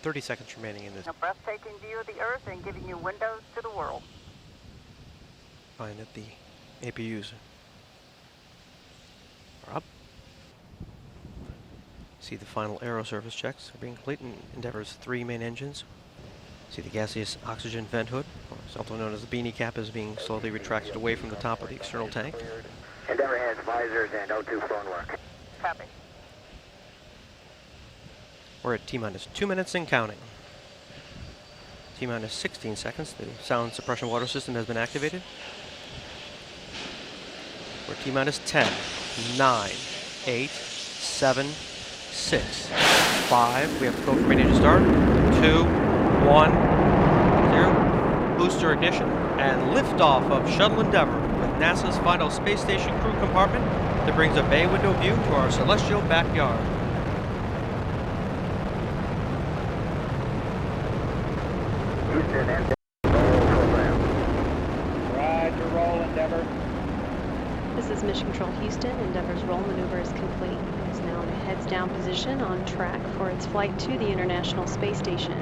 30 seconds remaining in this. A breathtaking view of the Earth and giving you windows to the world. Find that the APUs are up. See the final aero surface checks are being complete in Endeavour's 3 main engines. See the gaseous oxygen vent hood, or also known as the beanie cap, is being slowly retracted away from the top of the external tank. Endeavour has visors and O2 phone work. Copy. We're at T-minus 2 minutes and counting. T-minus 16 seconds. The sound suppression water system has been activated. We're T-minus 10, 9, 8, 7, 6, 5. We have to go for main engine start. 2, 1, 0. Booster ignition and liftoff of Shuttle Endeavour with NASA's final space station crew compartment that brings a bay window view to our celestial backyard. Houston, Endeavour, roll program. Roger, roll, Endeavour. This is Mission Control Houston. Endeavour's roll maneuver is complete. It is now in a heads-down position on track for its flight to the International Space Station.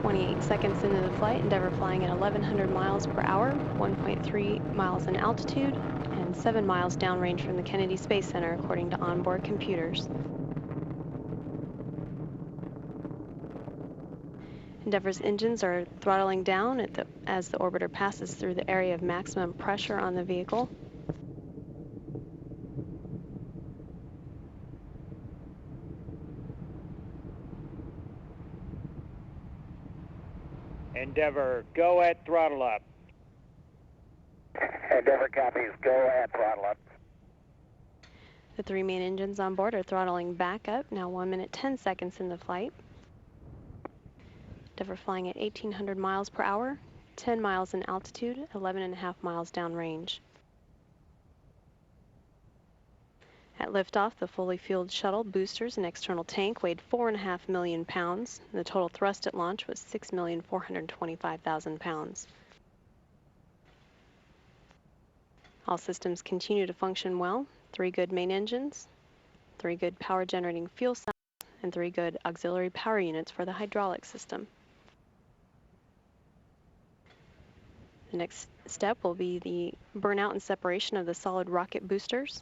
28 seconds into the flight, Endeavour flying at 1,100 miles per hour, 1.3 miles in altitude, and 7 miles downrange from the Kennedy Space Center, according to onboard computers. Endeavour's engines are throttling down as the orbiter passes through the area of maximum pressure on the vehicle. Endeavour, go at throttle up. Endeavour copies, go at throttle up. The 3 main engines on board are throttling back up, now 1 minute 10 seconds into flight. Endeavour flying at 1,800 miles per hour, 10 miles in altitude, 11.5 miles downrange. At liftoff, the fully fueled shuttle, boosters, and external tank weighed 4.5 million pounds. The total thrust at launch was 6,425,000 pounds. All systems continue to function well. 3 good main engines, 3 good power generating fuel cells, and 3 good auxiliary power units for the hydraulic system. The next step will be the burnout and separation of the solid rocket boosters.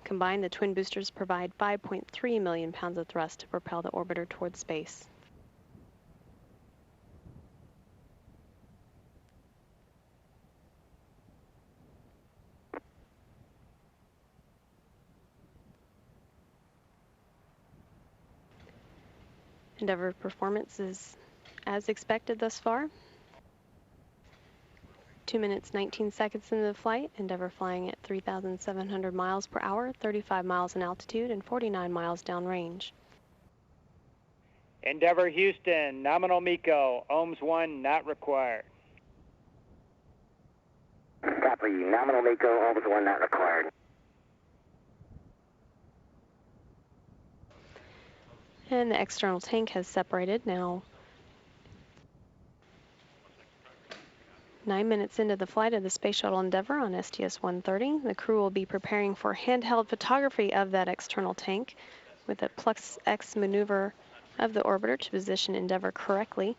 Combined, the twin boosters provide 5.3 million pounds of thrust to propel the orbiter toward space. Endeavour performance is as expected thus far. 2 minutes 19 seconds into the flight, Endeavour flying at 3,700 miles per hour, 35 miles in altitude, and 49 miles downrange. Endeavour Houston, nominal MECO, ohms 1 not required. Copy, nominal MECO, ohms 1 not required. And the external tank has separated now. 9 minutes into the flight of the Space Shuttle Endeavour on STS-130, the crew will be preparing for handheld photography of that external tank with a Plus X maneuver of the orbiter to position Endeavour correctly.